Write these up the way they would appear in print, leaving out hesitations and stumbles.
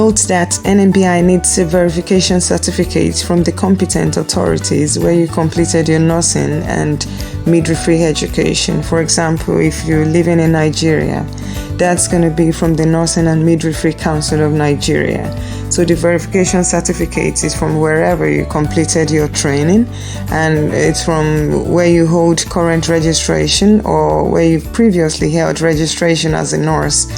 Note that NMBI needs a verification certificate from the competent authorities where you completed your nursing and midwifery education. For example, if you're living in Nigeria, that's going to be from the Nursing and Midwifery Council of Nigeria. So the verification certificate is from wherever you completed your training, and it's from where you hold current registration or where you've previously held registration as a nurse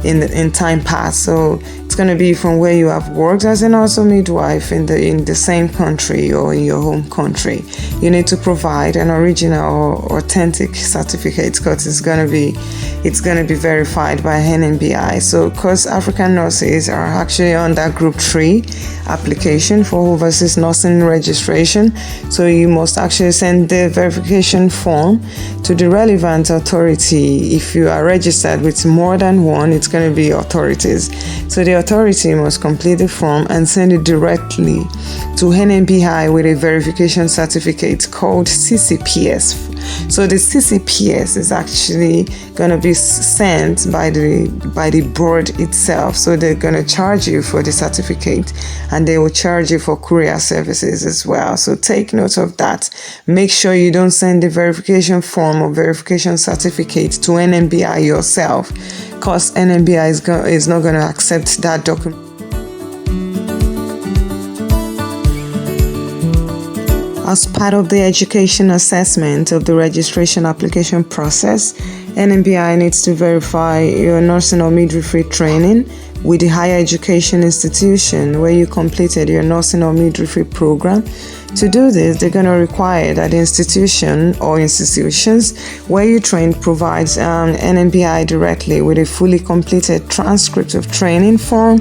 in time past. So it's going to be from where you have worked as a nurse or midwife in the same country or in your home country. You need to provide an original or authentic certificate because it's going to be verified by NMBI. So because African nurses are actually under Group 3 application for overseas nursing registration, so you must actually send the verification form to the relevant authority. If you are registered with more than one, it's going to be authorities. So the authority must complete the form and send it directly to NMBI with a verification certificate called CCPS. So the CCPS is actually going to be sent by the board itself. So they're going to charge you for the certificate, and they will charge you for courier services as well. So take note of that. Make sure you don't send the verification form or verification certificate to NMBI yourself, because NMBI is not going to accept that document. As part of the education assessment of the registration application process, NMBI needs to verify your nursing or midwifery training with the higher education institution where you completed your nursing or midwifery program. To do this, they're going to require that the institution or institutions where you trained provides NMBI directly with a fully completed transcript of training form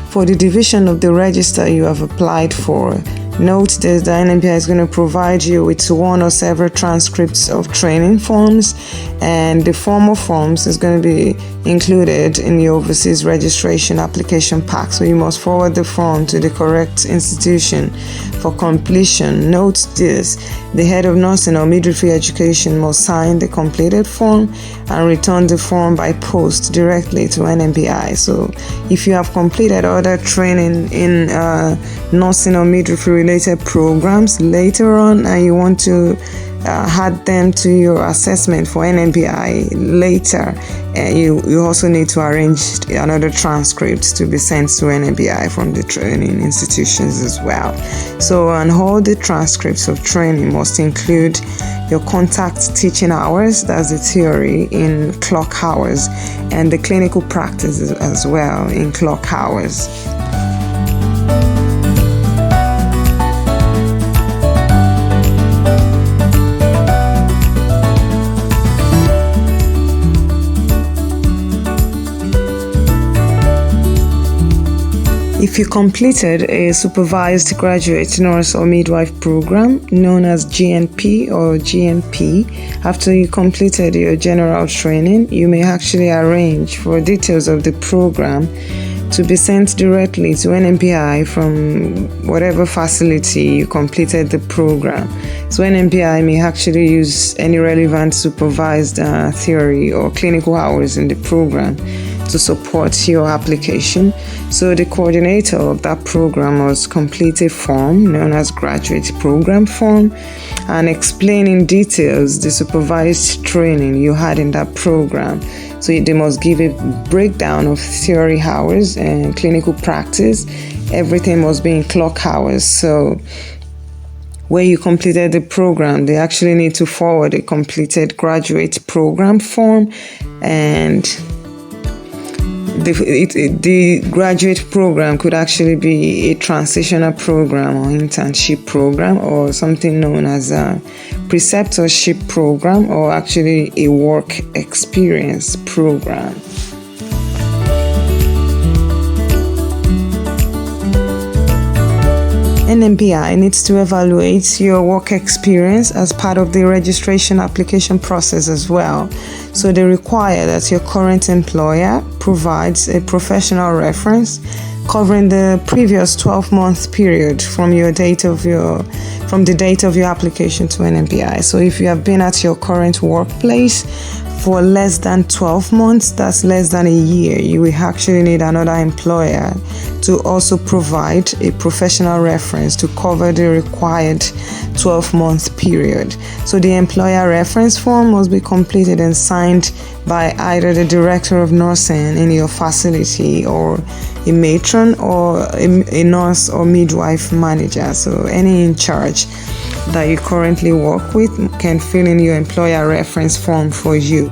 for the division of the register you have applied for. Note that the NMBI is going to provide you with one or several transcripts of training forms, and the form of forms is going to be included in the overseas registration application pack. So you must forward the form to the correct institution for completion. Note this: the head of nursing or midwifery education must sign the completed form and return the form by post directly to NMBI. So if you have completed other training in nursing or midwifery related programs later on and you want to add them to your assessment for NMBI later, you also need to arrange another transcript to be sent to NMBI from the training institutions as well. So, and all the transcripts of training must include your contact teaching hours, that's the theory, in clock hours, and the clinical practice as well in clock hours. If you completed a supervised graduate nurse or midwife program known as GNP or GMP, after you completed your general training, you may actually arrange for details of the program to be sent directly to NMBI from whatever facility you completed the program. So NMBI may actually use any relevant supervised theory or clinical hours in the program to support your application. So the coordinator of that program must complete a form known as graduate program form and explain in details the supervised training you had in that program. So they must give a breakdown of theory hours and clinical practice. Everything must be in clock hours. So where you completed the program, they actually need to forward a completed graduate program form, and the graduate program could actually be a transitional program or internship program or something known as a preceptorship program or actually a work experience program. NMBI needs to evaluate your work experience as part of the registration application process as well. So they require that your current employer provides a professional reference covering the previous 12-month period from the date of your application to NMBI. So if you have been at your current workplace For less than 12 months, that's less than a year, you will actually need another employer to also provide a professional reference to cover the required 12-month period. So the employer reference form must be completed and signed by either the director of nursing in your facility or a matron or a nurse or midwife manager. So any in charge that you currently work with can fill in your employer reference form for you.